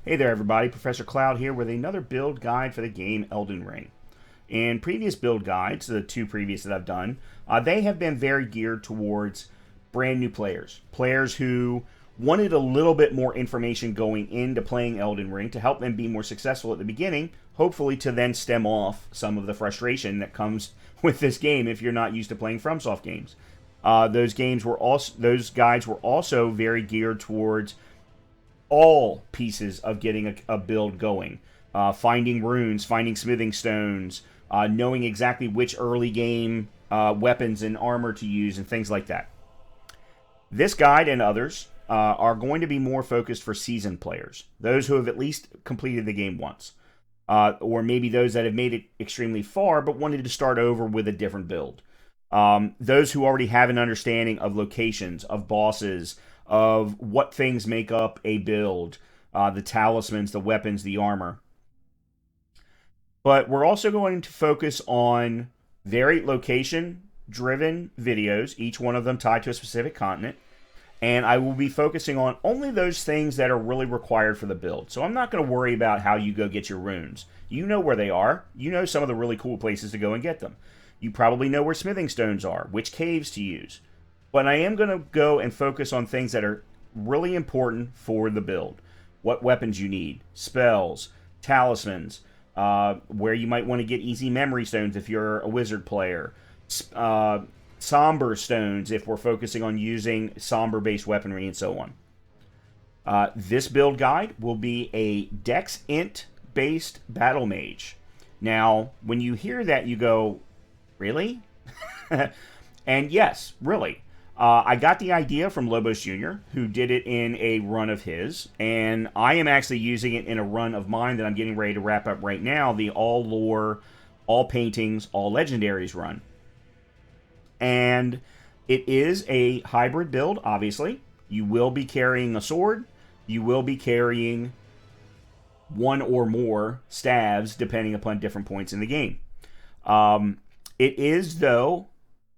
Hey there everybody, Professor Cloud here with another build guide for the game Elden Ring. In previous build guides, the two previous that I've done, they have been very geared towards brand new players. Players who wanted a little bit more information going into playing Elden Ring to help them be more successful at the beginning, hopefully to then stem off some of the frustration that comes with this game if you're not used to playing FromSoft games. Those guides were also very geared towards all pieces of getting a build going. Finding runes, finding smithing stones, knowing exactly which early game weapons and armor to use, and things like that. This guide and others are going to be more focused for seasoned players, those who have at least completed the game once, or maybe those that have made it extremely far but wanted to start over with a different build. Those who already have an understanding of locations, of bosses, of what things make up a build, the talismans, the weapons, the armor. But we're also going to focus on very location-driven videos, each one of them tied to a specific continent. And I will be focusing on only those things that are really required for the build. So I'm not going to worry about how you go get your runes. You know where they are. You know some of the really cool places to go and get them. You probably know where smithing stones are, which caves to use. But I am going to go and focus on things that are really important for the build. What weapons you need, spells, talismans, where you might want to get easy memory stones if you're a wizard player, somber stones if we're focusing on using somber-based weaponry, and so on. This build guide will be a Dex Int-based battle mage. Now, when you hear that, you go, really? And yes, really. I got the idea from Lobos Jr., who did it in a run of his, and I am actually using it in a run of mine that I'm getting ready to wrap up right now, the All Lore, All Paintings, All Legendaries run. And it is a hybrid build, obviously. You will be carrying a sword. You will be carrying one or more staves, depending upon different points in the game. It is, though,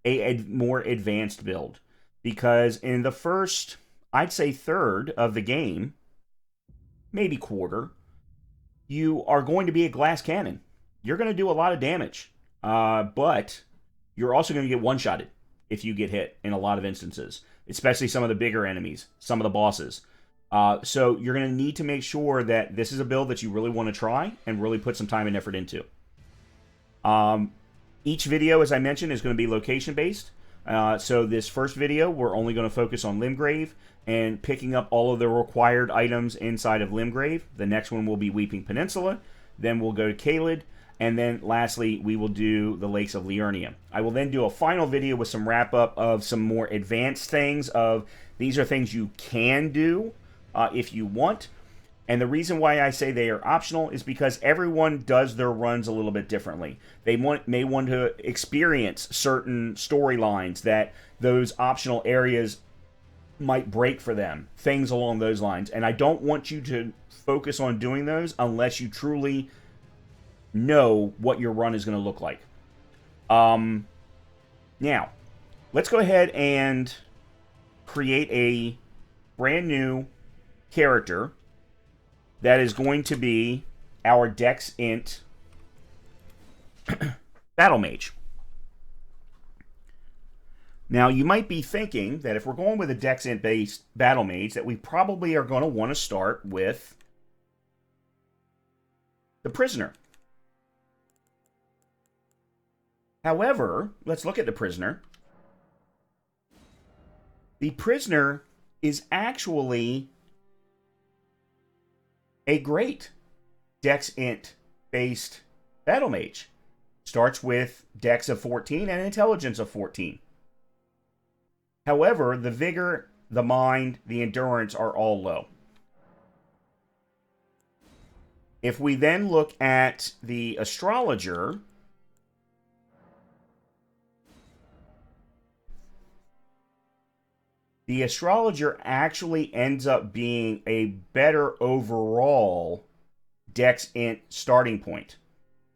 a more advanced build. Because in the first, I'd say third of the game, maybe quarter, you are going to be a glass cannon. You're going to do a lot of damage. But you're also going to get one-shotted if you get hit in a lot of instances. Especially some of the bigger enemies, some of the bosses. So you're going to need to make sure that this is a build that you really want to try and really put some time and effort into. Each video, as I mentioned, is going to be location-based. So this first video, we're only going to focus on Limgrave and picking up all of the required items inside of Limgrave. The next one will be Weeping Peninsula. Then we'll go to Caelid. And then lastly, we will do the Lakes of Liurnia. I will then do a final video with some wrap-up of some more advanced things of these are things you can do if you want. And the reason why I say they are optional is because everyone does their runs a little bit differently. They may want to experience certain storylines that those optional areas might break for them. Things along those lines. And I don't want you to focus on doing those unless you truly know what your run is going to look like. Now, let's go ahead and create a brand new character that is going to be our Dex Int Battle Mage. Now, you might be thinking that if we're going with a Dex Int-based Battle Mage, that we probably are going to want to start with the Prisoner. However, let's look at the Prisoner. The Prisoner is actually a great Dex Int-based Battle Mage. Starts with Dex of 14 and Intelligence of 14. However, the Vigor, the Mind, the Endurance are all low. If we then look at the Astrologer, the Astrologer actually ends up being a better overall Dex Int starting point.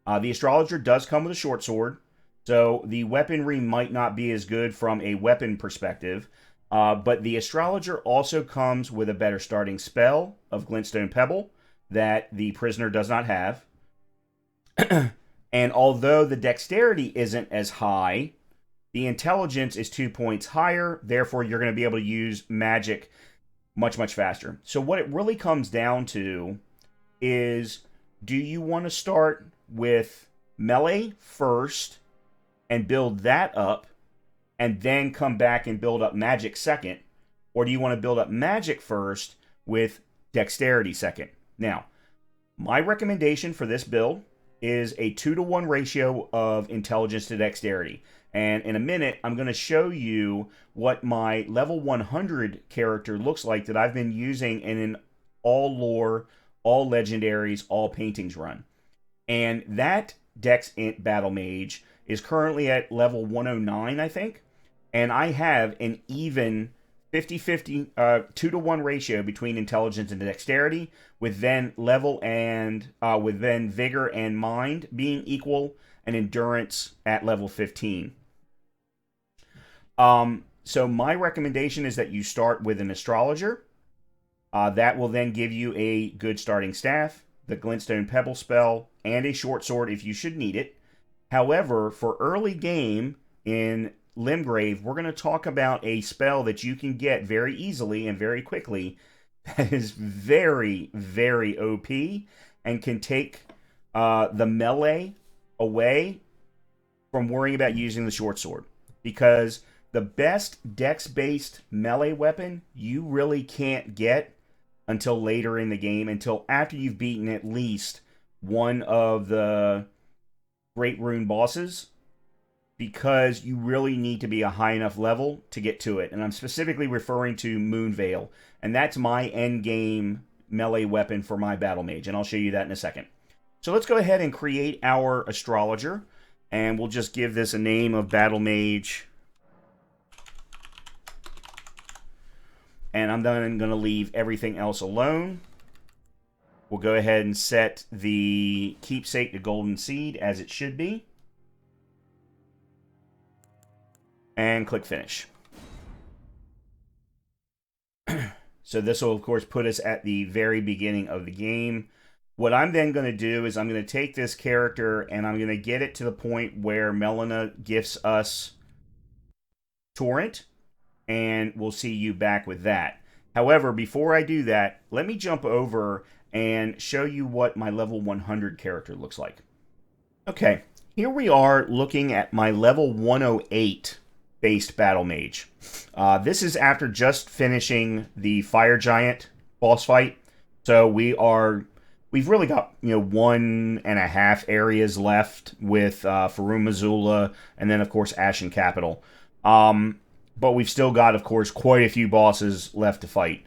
The Astrologer does come with a short sword, so the weaponry might not be as good from a weapon perspective, but the Astrologer also comes with a better starting spell of Glintstone Pebble, that the prisoner does not have. And although the dexterity isn't as high, the intelligence is 2 points higher. Therefore, you're going to be able to use magic much, much faster. So what it really comes down to is, do you want to start with melee first and build that up, and then come back and build up magic second? Or do you want to build up magic first with dexterity second? Now, my recommendation for this build is a 2-to-1 ratio of intelligence to dexterity. And in a minute, I'm going to show you what my level 100 character looks like that I've been using in an all lore, all legendaries, all paintings run. And that Dex Int Battle Mage is currently at level 109, I think. And I have an even 50-50, 2-to-1 ratio between intelligence and dexterity, with then level and with then vigor and mind being equal, and endurance at level 15. So my recommendation is that you start with an astrologer. That will then give you a good starting staff, the Glintstone Pebble spell, and a short sword if you should need it. However, for early game in Limgrave, we're going to talk about a spell that you can get very easily and very quickly that is very, very OP and can take the melee away from worrying about using the short sword. Because the best dex-based melee weapon you really can't get until later in the game, until after you've beaten at least one of the Great Rune bosses, because you really need to be a high enough level to get to it. And I'm specifically referring to Moonveil, and that's my end game melee weapon for my Battle Mage, and I'll show you that in a second. So let's go ahead and create our astrologer, and we'll just give this a name of Battle Mage. And I'm then going to leave everything else alone. We'll go ahead and set the keepsake to Golden Seed as it should be. And click Finish. So this will, of course, put us at the very beginning of the game. What I'm then going to do is I'm going to take this character and I'm going to get it to the point where Melina gifts us Torrent. And we'll see you back with that. However, before I do that, let me jump over and show you what my level 100 character looks like. Okay, here we are looking at my level 108 based Battle Mage. This is after just finishing the Fire Giant boss fight. So we've really got 1.5 areas left with Farum Azula and then of course Ashen Capital. But we've still got, of course, quite a few bosses left to fight.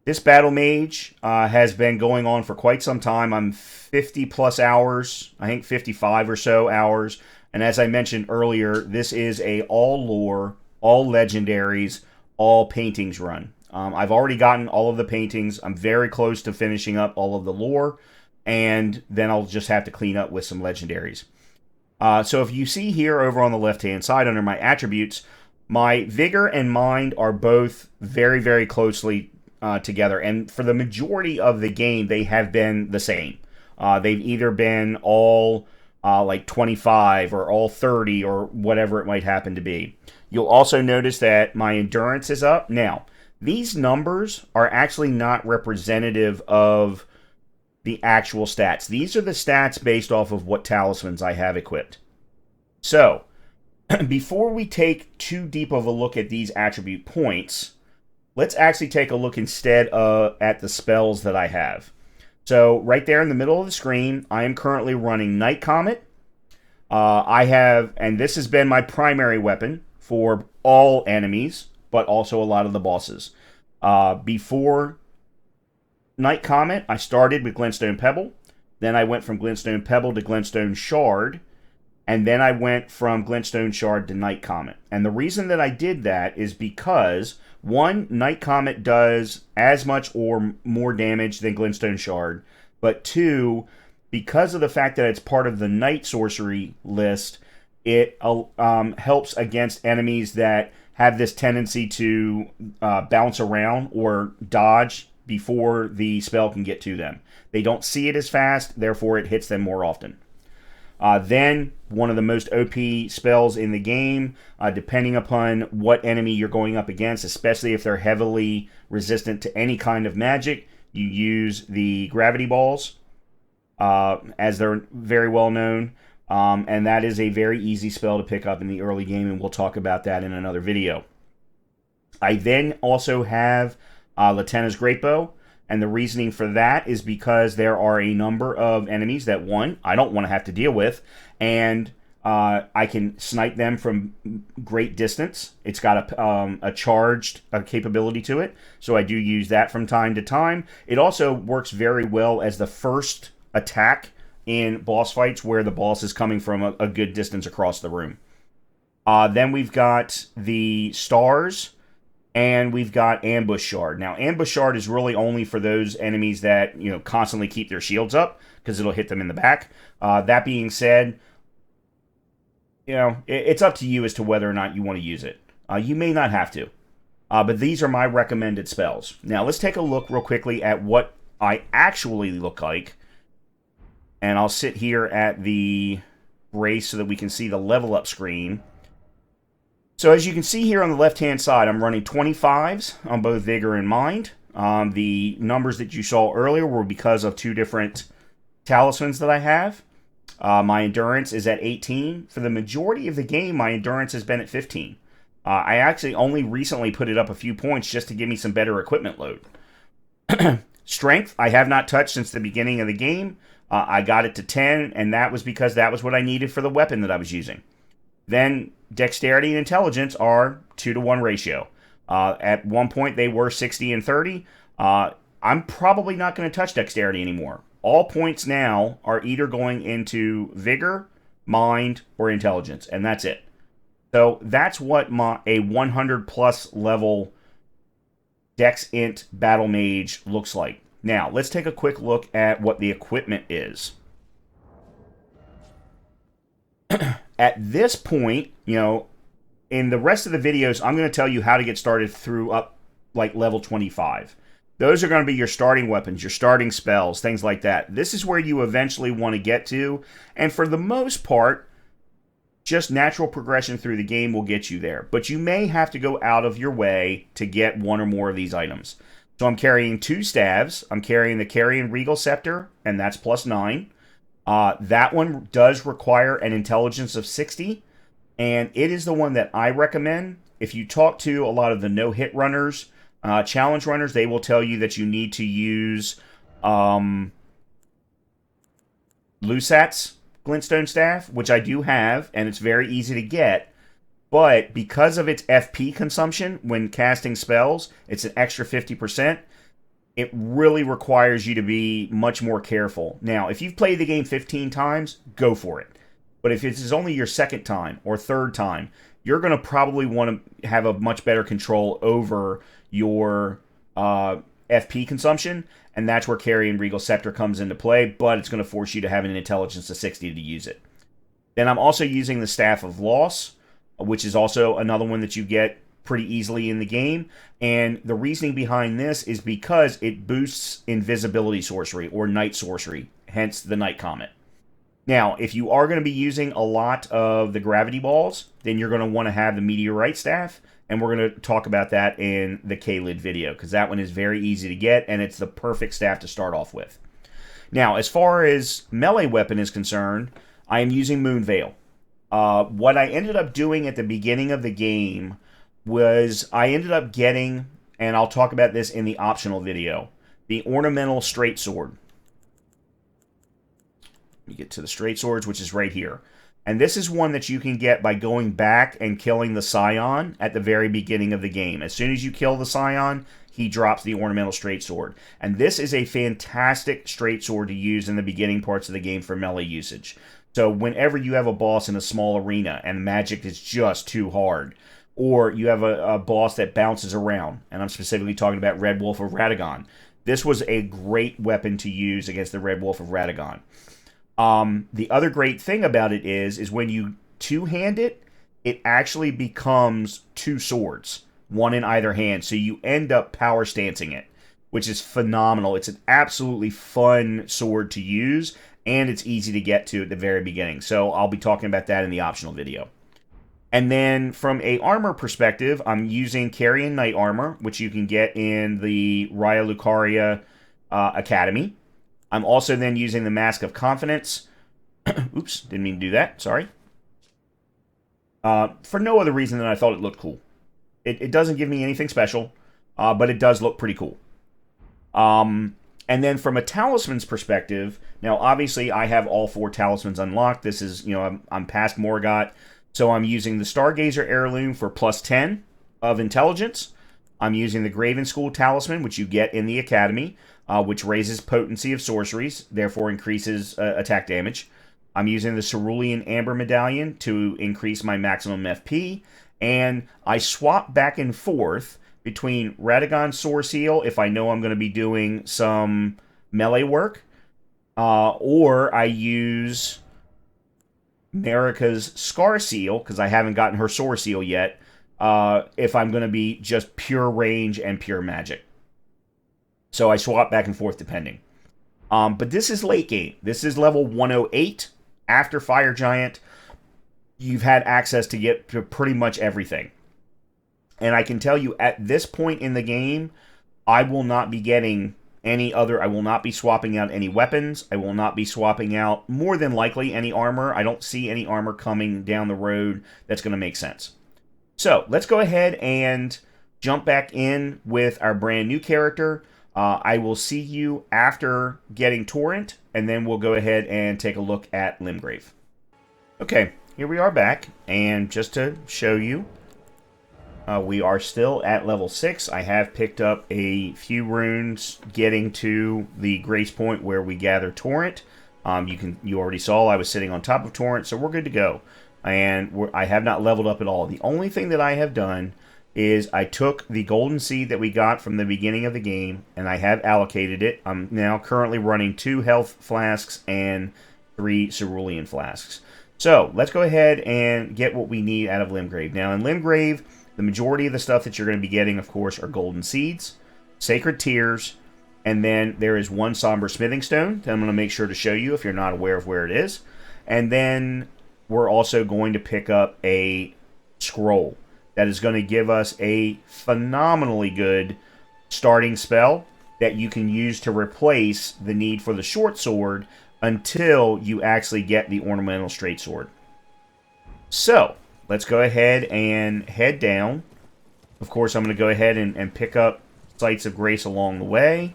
This Battle Mage has been going on for quite some time. I'm 50 plus hours, I think 55 or so hours. And as I mentioned earlier, this is a all lore, all legendaries, all paintings run. I've already gotten all of the paintings. I'm very close to finishing up all of the lore. And then I'll just have to clean up with some legendaries. So if you see here over on the left-hand side under my attributes, my vigor and mind are both very, very closely together. And for the majority of the game, they have been the same. They've either been all like 25 or all 30 or whatever it might happen to be. You'll also notice that my endurance is up. Now, these numbers are actually not representative of the actual stats. These are the stats based off of what talismans I have equipped. So, before we take too deep of a look at these attribute points, let's actually take a look instead at the spells that I have. So right there in the middle of the screen, I am currently running Night Comet. And this has been my primary weapon for all enemies, but also a lot of the bosses. Before Night Comet, I started with Glintstone Pebble. Then I went from Glintstone Pebble to Glintstone Shard. And then I went from Glintstone Shard to Night Comet. And the reason that I did that is because, one, Night Comet does as much or more damage than Glintstone Shard. But two, because of the fact that it's part of the Night Sorcery list, it helps against enemies that have this tendency to bounce around or dodge before the spell can get to them. They don't see it as fast, therefore it hits them more often. Then, one of the most OP spells in the game, depending upon what enemy you're going up against, especially if they're heavily resistant to any kind of magic, you use the gravity balls, as they're very well known. And that is a very easy spell to pick up in the early game, and we'll talk about that in another video. I then also have Latenna's Great Bow, and the reasoning for that is because there are a number of enemies that, one, I don't want to have to deal with, and I can snipe them from great distance. It's got a charged capability to it, so I do use that from time to time. It also works very well as the first attack in boss fights where the boss is coming from a good distance across the room. Then we've got the stars, and we've got Ambush Shard. Now, Ambush Shard is really only for those enemies that, constantly keep their shields up, because it'll hit them in the back. That being said, it's up to you as to whether or not you want to use it. You may not have to. But these are my recommended spells. Now, let's take a look real quickly at what I actually look like. And I'll sit here at the brace so that we can see the level up screen. So as you can see here on the left-hand side, I'm running 25s on both Vigor and Mind. The numbers that you saw earlier were because of two different talismans that I have. My Endurance is at 18. For the majority of the game, my Endurance has been at 15. I actually only recently put it up a few points just to give me some better equipment load. Strength, I have not touched since the beginning of the game. I got it to 10, and that was because that was what I needed for the weapon that I was using. Then, Dexterity and Intelligence are 2-to-1 ratio. At one point, they were 60 and 30. I'm probably not going to touch Dexterity anymore. All points now are either going into Vigor, Mind, or Intelligence, and that's it. So, that's what a 100-plus level Dex Int Battle Mage looks like. Now, let's take a quick look at what the equipment is. At this point, in the rest of the videos, I'm going to tell you how to get started through up like level 25. Those are going to be your starting weapons, your starting spells, things like that. This is where you eventually want to get to, and for the most part, just natural progression through the game will get you there. But you may have to go out of your way to get one or more of these items. So I'm carrying 2 staves. I'm carrying the Carrion Regal Scepter, and that's plus 9. That one does require an intelligence of 60, and it is the one that I recommend. If you talk to a lot of the no-hit runners, challenge runners, they will tell you that you need to use Lusat's Glintstone Staff, which I do have, and it's very easy to get. But because of its FP consumption when casting spells, it's an extra 50%. It really requires you to be much more careful. Now, if you've played the game 15 times, go for it. But if this is only your second time or third time, you're going to probably want to have a much better control over your FP consumption, and that's where Carrion Regal Scepter comes into play, but it's going to force you to have an intelligence of 60 to use it. Then I'm also using the Staff of Loss, which is also another one that you get pretty easily in the game. And the reasoning behind this is because it boosts invisibility sorcery or night sorcery, hence the Night Comet. Now, if you are going to be using a lot of the gravity balls, then you're going to want to have the Meteorite Staff, and we're going to talk about that in the K-Lid video, because that one is very easy to get, and it's the perfect staff to start off with. Now, as far as melee weapon is concerned, I am using Moonveil. What I ended up doing at the beginning of the game was I ended up getting, and I'll talk about this in the optional video, the Ornamental Straight Sword. You get to the Straight Swords, which is right here. And this is one that you can get by going back and killing the Scion at the very beginning of the game. As soon as you kill the Scion, he drops the Ornamental Straight Sword. And this is a fantastic straight sword to use in the beginning parts of the game for melee usage. So whenever you have a boss in a small arena and magic is just too hard, or you have a boss that bounces around, and I'm specifically talking about Red Wolf of Radagon, this was a great weapon to use against the Red Wolf of Radagon. The other great thing about it is when you two-hand it, it actually becomes 2 swords, one in either hand, so you end up power stancing it. which is phenomenal. It's an absolutely fun sword to use, and it's easy to get to at the very beginning. So I'll be talking about that in the optional video. And then from a armor perspective, I'm using Carrion Knight Armor, which you can get in the Raya Lucaria Academy. I'm also then using the Mask of Confidence. Oops, didn't mean to do that. Sorry. For no other reason than I thought it looked cool. It doesn't give me anything special, but it does look pretty cool. And then from a talisman's perspective, now obviously I have all 4 talismans unlocked. This is, I'm past Morgott. So I'm using the Stargazer Heirloom for plus 10 of intelligence. I'm using the Graven School Talisman, which you get in the Academy, which raises potency of sorceries, therefore increases attack damage. I'm using the Cerulean Amber Medallion to increase my maximum FP. And I swap back and forth between Radagon Sword Seal if I know I'm going to be doing some melee work, or I use Marika's Scar Seal, because I haven't gotten her Sword Seal yet, if I'm going to be just pure range and pure magic. So I swap back and forth depending. But this is late game. This is level 108. After Fire Giant, you've had access to get to pretty much everything. And I can tell you, at this point in the game, I will not be getting any other, I will not be swapping out any weapons. I will not be swapping out, more than likely, any armor. I don't see any armor coming down the road that's going to make sense. So, let's go ahead and jump back in with our brand new character. I will see you after getting Torrent, and then we'll go ahead and take a look at Limgrave. Okay, here we are back, and just to show you, we are still at level 6. I have picked up a few runes getting to the grace point where we gather Torrent. You already saw I was sitting on top of Torrent, so we're good to go. And I have not leveled up at all. The only thing that I have done is I took the golden seed that we got from the beginning of the game, and I have allocated it. I'm now currently running 2 health flasks and 3 cerulean flasks. So, let's go ahead and get what we need out of Limgrave. Now, in Limgrave, the majority of the stuff that you're going to be getting, of course, are golden seeds, sacred tears, and then there is 1 somber smithing stone that I'm going to make sure to show you if you're not aware of where it is. And then we're also going to pick up a scroll that is going to give us a phenomenally good starting spell that you can use to replace the need for the short sword until you actually get the ornamental straight sword. So, let's go ahead and head down. Of course, I'm going to go ahead and pick up Sites of Grace along the way.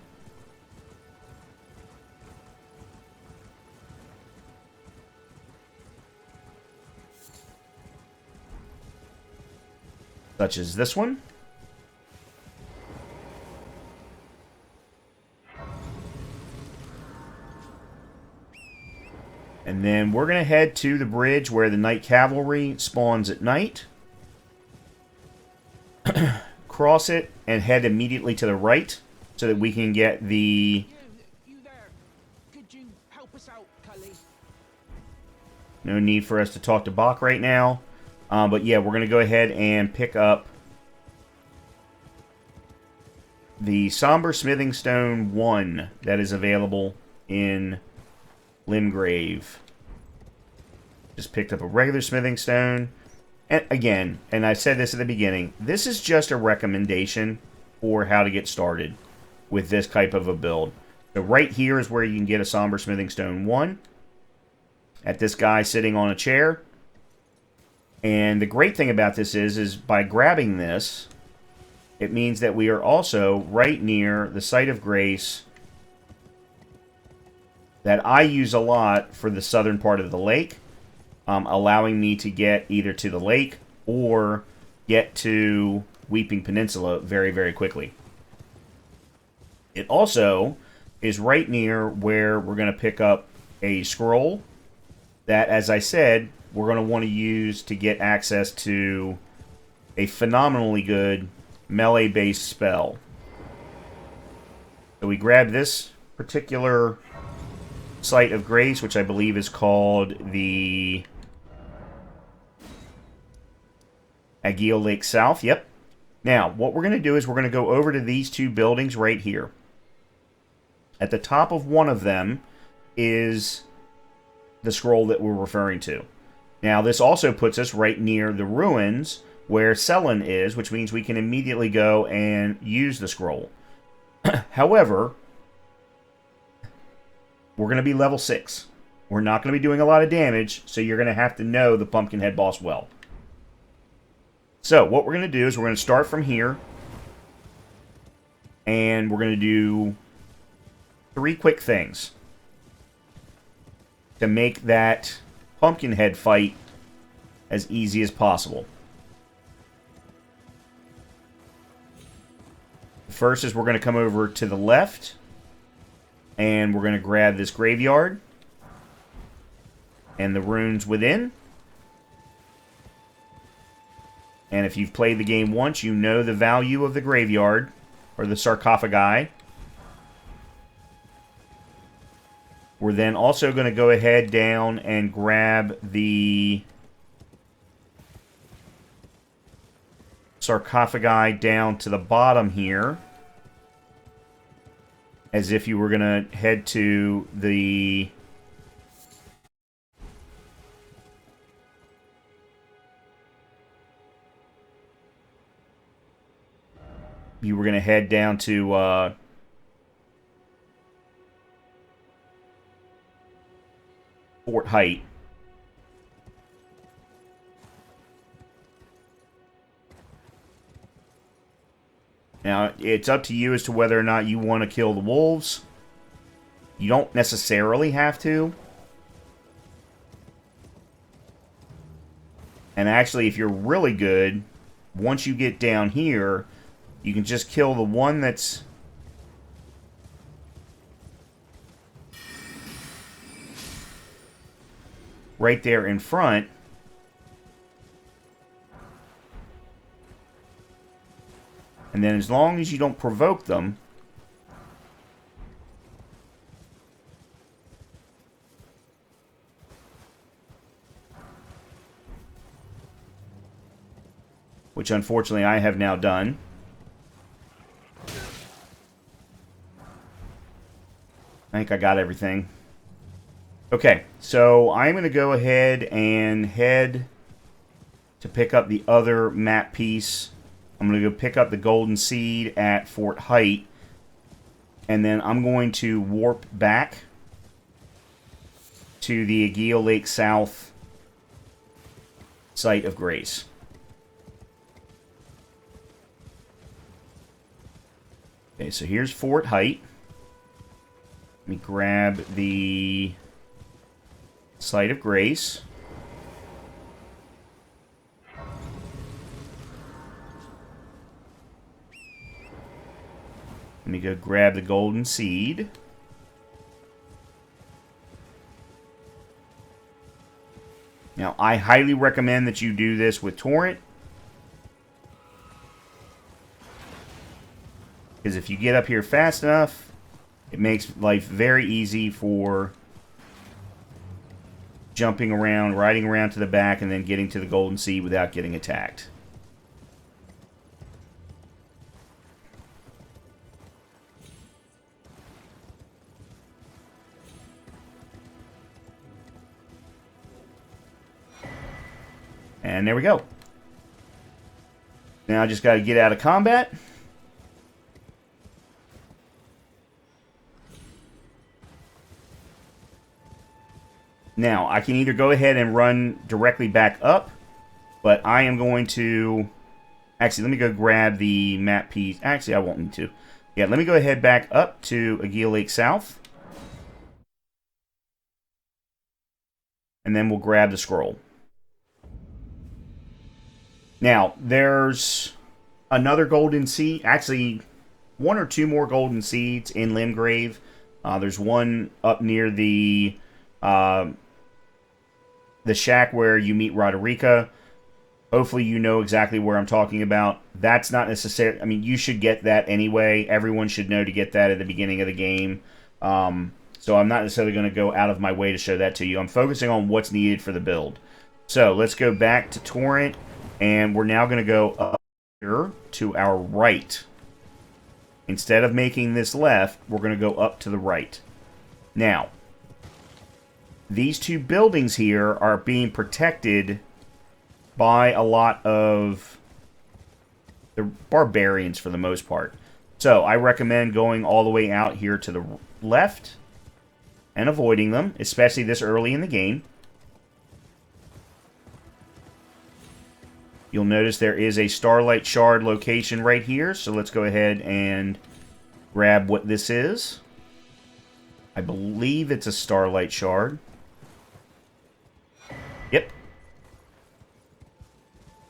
Such as this one. And then we're going to head to the bridge where the Night Cavalry spawns at night. Cross it and head immediately to the right so that we can get the... You there. Could you help us out, Cully? No need for us to talk to Bach right now. But yeah, we're going to go ahead and pick up the Somber Smithing Stone 1 that is available in Limgrave. Just picked up a regular smithing stone. And again, and I said this at the beginning, this is just a recommendation for how to get started with this type of a build. So right here is where you can get a Somber Smithing Stone 1. At this guy sitting on a chair. And the great thing about this is by grabbing this, it means that we are also right near the Site of Grace that I use a lot for the southern part of the lake, allowing me to get either to the lake or get to Weeping Peninsula very, very quickly. It also is right near where we're going to pick up a scroll that, as I said, we're going to want to use to get access to a phenomenally good melee-based spell. So we grab this particular Site of Grace, which I believe is called the Aguil Lake South. Yep. Now, what we're going to do is we're going to go over to these 2 buildings right here. At the top of one of them is the scroll that we're referring to. Now, this also puts us right near the ruins where Selen is, which means we can immediately go and use the scroll. However, we're going to be level 6. We're not going to be doing a lot of damage, so you're going to have to know the Pumpkinhead boss well. So, what we're going to do is we're going to start from here, and we're going to do 3 quick things to make that Pumpkinhead fight as easy as possible. First is we're going to come over to the left, and we're going to grab this graveyard and the runes within. And if you've played the game once, you know the value of the graveyard, or the sarcophagi. We're then also going to go ahead down and grab the sarcophagi down to the bottom here, as if you were going to head to the head down to Fort Height. Now, it's up to you as to whether or not you want to kill the wolves. You don't necessarily have to. And actually, if you're really good, once you get down here, you can just kill the one that's right there in front. And then as long as you don't provoke them, which unfortunately I have now done. I think I got everything. Okay, so I'm going to go ahead and head to pick up the other map piece. I'm going to go pick up the golden seed at Fort Height, and then I'm going to warp back to the Aguila Lake South site of grace. Okay, so here's Fort Height. Let me grab the site of grace. Let me go grab the golden seed. Now, I highly recommend that you do this with Torrent, because if you get up here fast enough, it makes life very easy for jumping around, riding around to the back, and then getting to the golden seed without getting attacked. And there we go. Now I just got to get out of combat. Now, I can either go ahead and run directly back up, but I am going to... Actually, let me go grab the map piece. Actually, I won't need to. Yeah, let me go ahead back up to Aguila Lake South. And then we'll grab the scroll. Now, there's another golden seed. Actually, 1 or 2 more golden seeds in Limgrave. There's one up near the shack where you meet Roderica. Hopefully you know exactly where I'm talking about. That's not necessary. I mean, you should get that anyway. Everyone should know to get that at the beginning of the game. So I'm not necessarily going to go out of my way to show that to you. I'm focusing on what's needed for the build. So let's go back to Torrent. And we're now going to go up here to our right. Instead of making this left, we're going to go up to the right. Now, these two buildings here are being protected by a lot of the barbarians for the most part. So I recommend going all the way out here to the left and avoiding them, especially this early in the game. You'll notice there is a Starlight Shard location right here, so let's go ahead and grab what this is. I believe it's a Starlight Shard. Yep.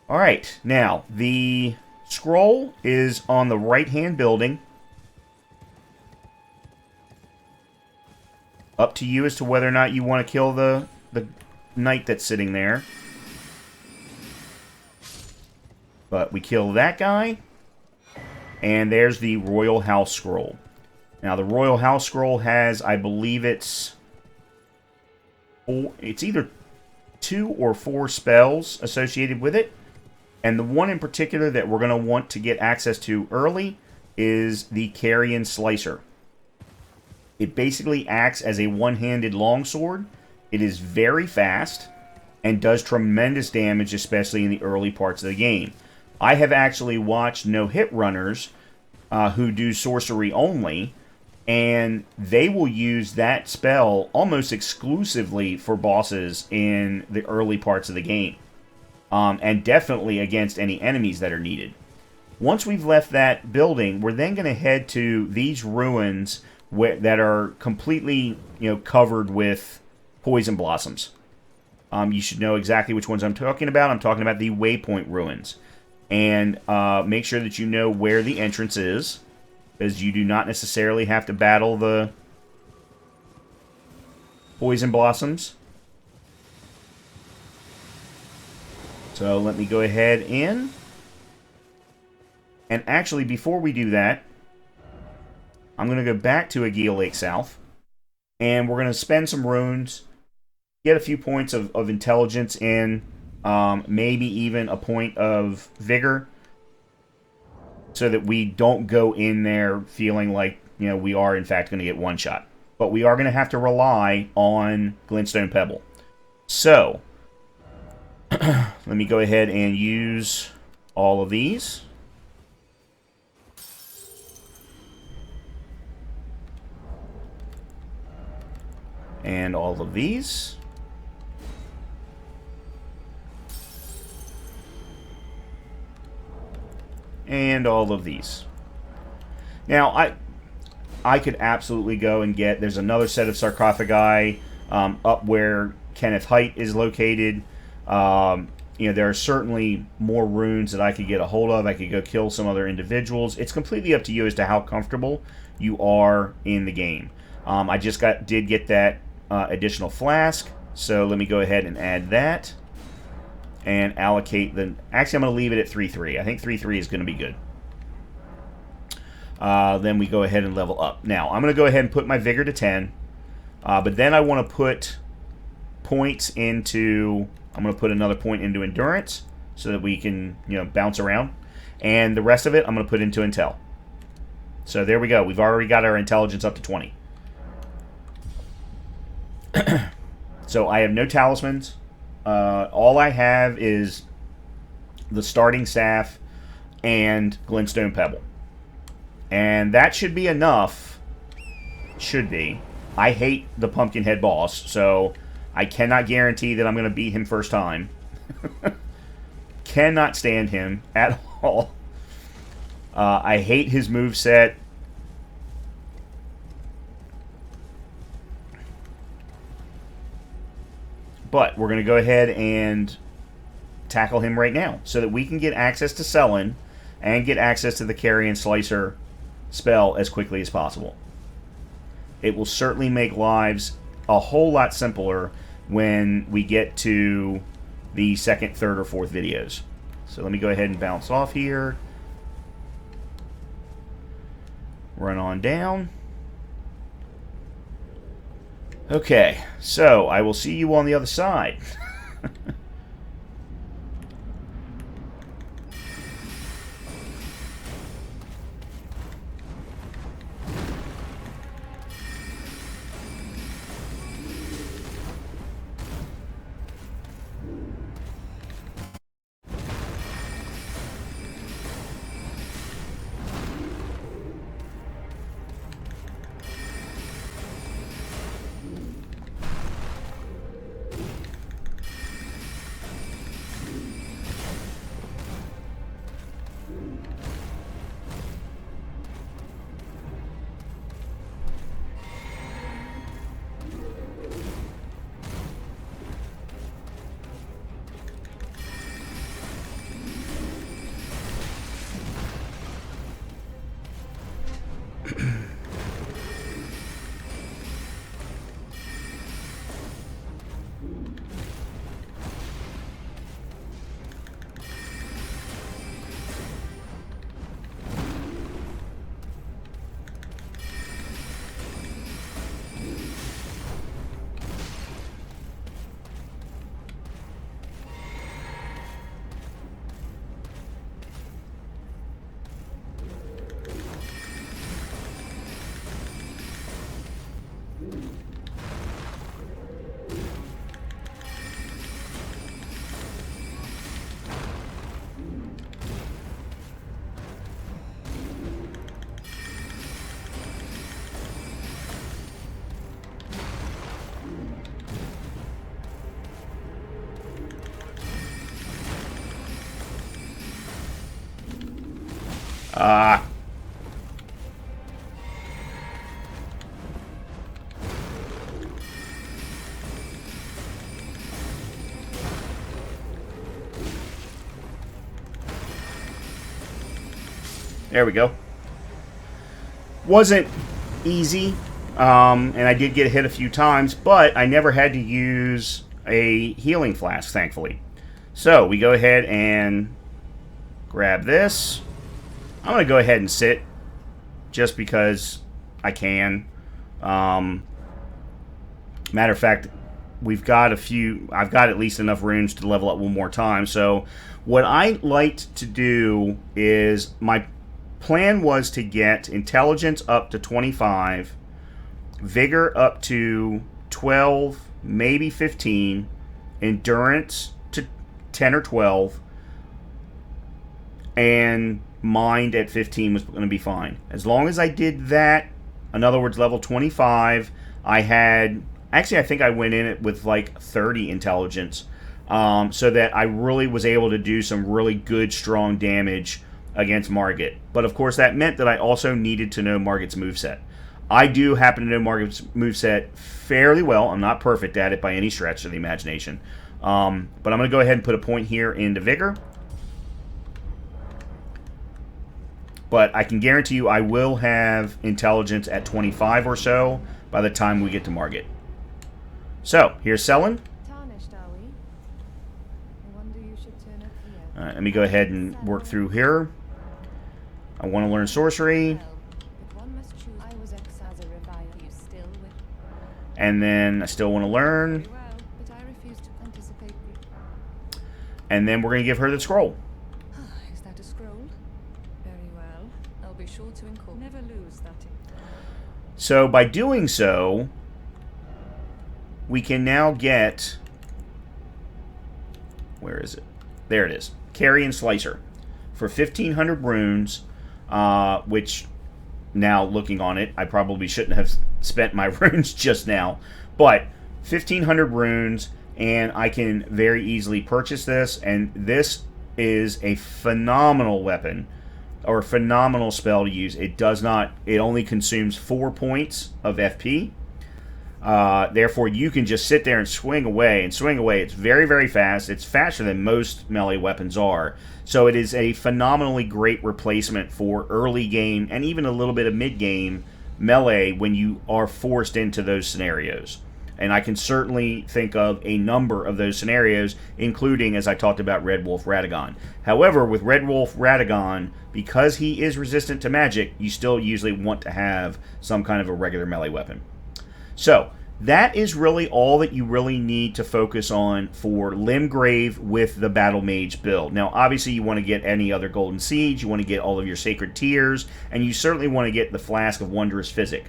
Alright, now, the scroll is on the right-hand building. Up to you as to whether or not you want to kill the knight that's sitting there. But we kill that guy. And there's the Royal House Scroll. Now, the Royal House Scroll has, I believe it's either 2 or 4 spells associated with it. And the one in particular that we're going to want to get access to early is the Carrion Slicer. It basically acts as a one-handed longsword. It is very fast and does tremendous damage, especially in the early parts of the game. I have actually watched no-hit runners who do sorcery only, and they will use that spell almost exclusively for bosses in the early parts of the game. And definitely against any enemies that are needed. Once we've left that building, we're then going to head to these ruins that are completely, covered with poison blossoms. You should know exactly which ones I'm talking about. I'm talking about the Waypoint Ruins. And make sure that you know where the entrance is, because you do not necessarily have to battle the poison blossoms. So let me go ahead in. And actually, before we do that, I'm going to go back to Aegea Lake South. And we're going to spend some runes, get a few points of intelligence in, maybe even a point of vigor, so that we don't go in there feeling like, we are in fact going to get one shot. But we are going to have to rely on Glintstone Pebble. So, let me go ahead and use all of these. And all of these. And all of these. Now, I could absolutely go and get... There's another set of sarcophagi up where Kenneth Height is located. There are certainly more runes that I could get a hold of. I could go kill some other individuals. It's completely up to you as to how comfortable you are in the game. I just did get that additional flask, so let me go ahead and add that. And allocate the... Actually, I'm going to leave it at 3-3. I think 3-3 is going to be good. Then we go ahead and level up. Now, I'm going to go ahead and put my Vigor to 10. But then I want to put points into... I'm going to put another point into Endurance so that we can, bounce around. And the rest of it, I'm going to put into Intel. So there we go. We've already got our Intelligence up to 20. So I have no talismans. All I have is the Starting Staff and Glintstone Pebble. And that should be enough. Should be. I hate the Pumpkinhead boss, so I cannot guarantee that I'm going to beat him first time. Cannot stand him at all. I hate his moveset. But we're going to go ahead and tackle him right now so that we can get access to Selin and get access to the Carrion Slicer spell as quickly as possible. It will certainly make lives a whole lot simpler when we get to the second, third, or fourth videos. So let me go ahead and bounce off here. Run on down. Okay, so I will see you on the other side. Ah. There we go. Wasn't easy, and I did get hit a few times, but I never had to use a healing flask, thankfully. So we go ahead and grab this. I'm going to go ahead and sit, just because I can. Matter of fact, I've got at least enough runes to level up one more time. So what I liked to do is, my plan was to get intelligence up to 25, vigor up to 12, maybe 15, endurance to 10 or 12, and mind at 15 was going to be fine. As long as I did that, in other words, level 25, I think I went in it with like 30 intelligence, so that I really was able to do some really good, strong damage against Margit. But of course, that meant that I also needed to know Margit's moveset. I do happen to know Margit's moveset fairly well. I'm not perfect at it by any stretch of the imagination. But I'm going to go ahead and put a point here into Vigor. But I can guarantee you I will have intelligence at 25 or so by the time we get to Margit. So, here's Selin. Tarnished, are we? I wonder you should turn up here. Alright, let me go ahead and work through here. I want to learn sorcery. Well, if one must choose, I was ex-as a reviver. You still with? And then I still want to learn. Very well, but I refuse to anticipate. And then we're going to give her the scroll. Is that a scroll? Very well. I'll be sure to incorporate. Never lose that. So by doing so, we can now get... Where is it? There it is. Carrion Slicer. For 1,500 runes, which, now looking on it, I probably shouldn't have spent my runes just now. But 1,500 runes, and I can very easily purchase this. And this is a phenomenal weapon, or phenomenal spell to use. It only consumes 4 points of FP. Therefore, you can just sit there and swing away. It's very, very fast. It's faster than most melee weapons are. So it is a phenomenally great replacement for early game and even a little bit of mid-game melee when you are forced into those scenarios. And I can certainly think of a number of those scenarios, including, as I talked about, Red Wolf Radagon. However, with Red Wolf Radagon, because he is resistant to magic, you still usually want to have some kind of a regular melee weapon. So, that is really all that you really need to focus on for Limgrave with the Battle Mage build. Now, obviously, you want to get any other Golden Siege, you want to get all of your Sacred Tears, and you certainly want to get the Flask of Wondrous Physic.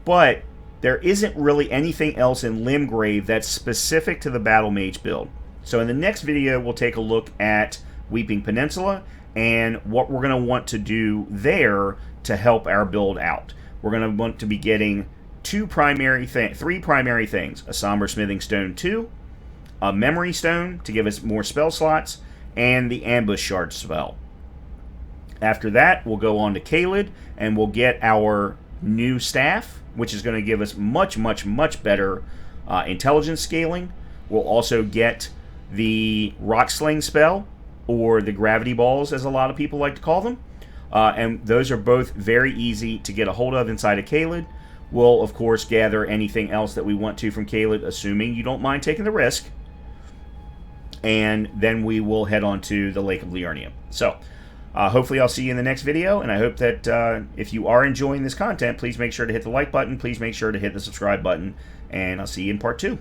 But there isn't really anything else in Limgrave that's specific to the Battle Mage build. So in the next video, we'll take a look at Weeping Peninsula and what we're going to want to do there to help our build out. We're going to want to be getting three primary things: a Somber Smithing Stone 2, a Memory Stone to give us more spell slots, and the Ambush Shard spell. After that, we'll go on to Caelid, and we'll get our new staff, which is going to give us much, much, much better intelligence scaling. We'll also get the Rock Sling spell, or the Gravity Balls, as a lot of people like to call them. And those are both very easy to get a hold of inside of Caelid. We'll, of course, gather anything else that we want to from Caelid, assuming you don't mind taking the risk. And then we will head on to the Lake of Liurnia. So, hopefully I'll see you in the next video, and I hope that if you are enjoying this content, please make sure to hit the like button, please make sure to hit the subscribe button, and I'll see you in part 2.